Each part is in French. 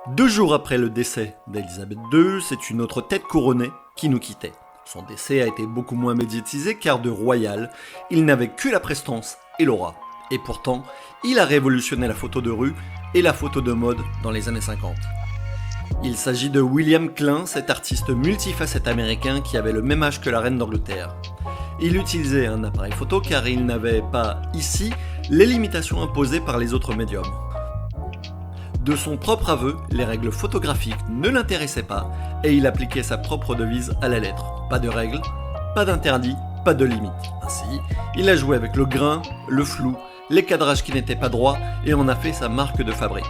2 jours après le décès d'Élisabeth II, c'est une autre tête couronnée qui nous quittait. Son décès a été beaucoup moins médiatisé car de royal, il n'avait que la prestance et l'aura. Et pourtant, il a révolutionné la photo de rue et la photo de mode dans les années 50. Il s'agit de William Klein, cet artiste multifacette américain qui avait le même âge que la reine d'Angleterre. Il utilisait un appareil photo car il n'avait pas, ici, les limitations imposées par les autres médiums. De son propre aveu, les règles photographiques ne l'intéressaient pas et il appliquait sa propre devise à la lettre. Pas de règles, pas d'interdits, pas de limites. Ainsi, il a joué avec le grain, le flou, les cadrages qui n'étaient pas droits et en a fait sa marque de fabrique.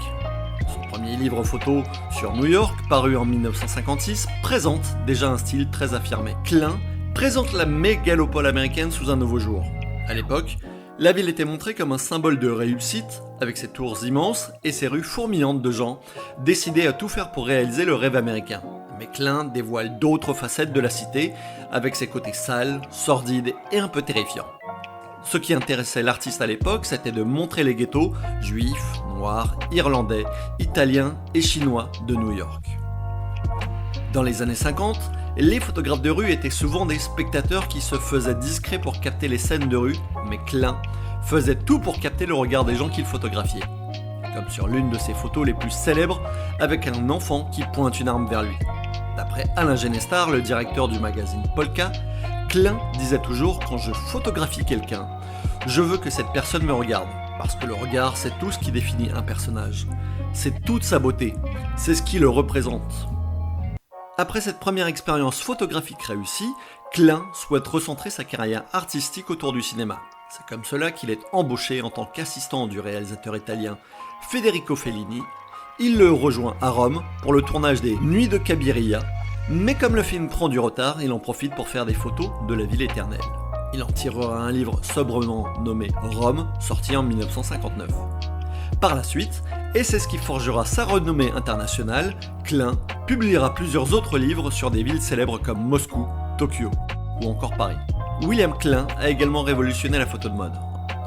Son premier livre photo sur New York, paru en 1956, présente déjà un style très affirmé. Klein présente la mégalopole américaine sous un nouveau jour. À l'époque, la ville était montrée comme un symbole de réussite, avec ses tours immenses et ses rues fourmillantes de gens, décidés à tout faire pour réaliser le rêve américain. Mais Klein dévoile d'autres facettes de la cité, avec ses côtés sales, sordides et un peu terrifiants. Ce qui intéressait l'artiste à l'époque, c'était de montrer les ghettos, juifs, noirs, irlandais, italiens et chinois de New York. Dans les années 50, les photographes de rue étaient souvent des spectateurs qui se faisaient discrets pour capter les scènes de rue, mais Klein faisait tout pour capter le regard des gens qu'il photographiait. Comme sur l'une de ses photos les plus célèbres, avec un enfant qui pointe une arme vers lui. D'après Alain Genestar, le directeur du magazine Polka, Klein disait toujours « Quand je photographie quelqu'un, je veux que cette personne me regarde, parce que le regard c'est tout ce qui définit un personnage. C'est toute sa beauté, c'est ce qui le représente. » Après cette première expérience photographique réussie, Klein souhaite recentrer sa carrière artistique autour du cinéma. C'est comme cela qu'il est embauché en tant qu'assistant du réalisateur italien Federico Fellini. Il le rejoint à Rome pour le tournage des Nuits de Cabiria, mais comme le film prend du retard, il en profite pour faire des photos de la ville éternelle. Il en tirera un livre sobrement nommé Rome, sorti en 1959. Par la suite, et c'est ce qui forgera sa renommée internationale, Klein publiera plusieurs autres livres sur des villes célèbres comme Moscou, Tokyo ou encore Paris. William Klein a également révolutionné la photo de mode.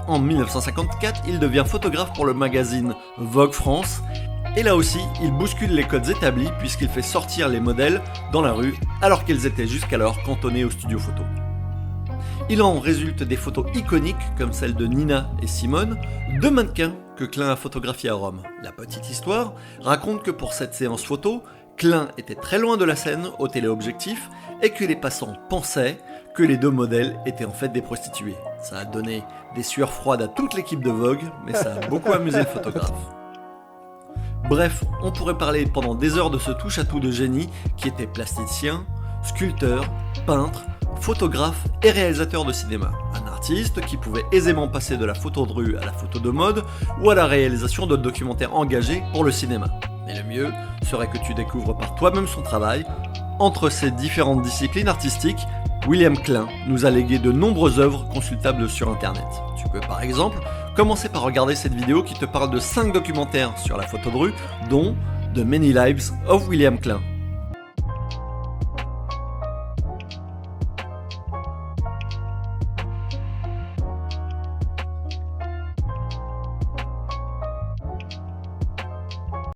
En 1954, il devient photographe pour le magazine Vogue France, et là aussi, il bouscule les codes établis puisqu'il fait sortir les modèles dans la rue alors qu'ils étaient jusqu'alors cantonnés au studio photo. Il en résulte des photos iconiques comme celle de Nina et Simone, deux mannequins que Klein a photographiés à Rome. La petite histoire raconte que pour cette séance photo, Klein était très loin de la scène au téléobjectif et que les passants pensaient que les deux modèles étaient en fait des prostituées. Ça a donné des sueurs froides à toute l'équipe de Vogue, mais ça a beaucoup amusé le photographe. Bref, on pourrait parler pendant des heures de ce touche-à-tout de génie qui était plasticien, sculpteur, peintre, photographe et réalisateur de cinéma. Un artiste qui pouvait aisément passer de la photo de rue à la photo de mode ou à la réalisation de documentaires engagés pour le cinéma. Mais le mieux serait que tu découvres par toi-même son travail. Entre ces différentes disciplines artistiques, William Klein nous a légué de nombreuses œuvres consultables sur internet. Tu peux par exemple commencer par regarder cette vidéo qui te parle de 5 documentaires sur la photo de rue, dont The Many Lives of William Klein.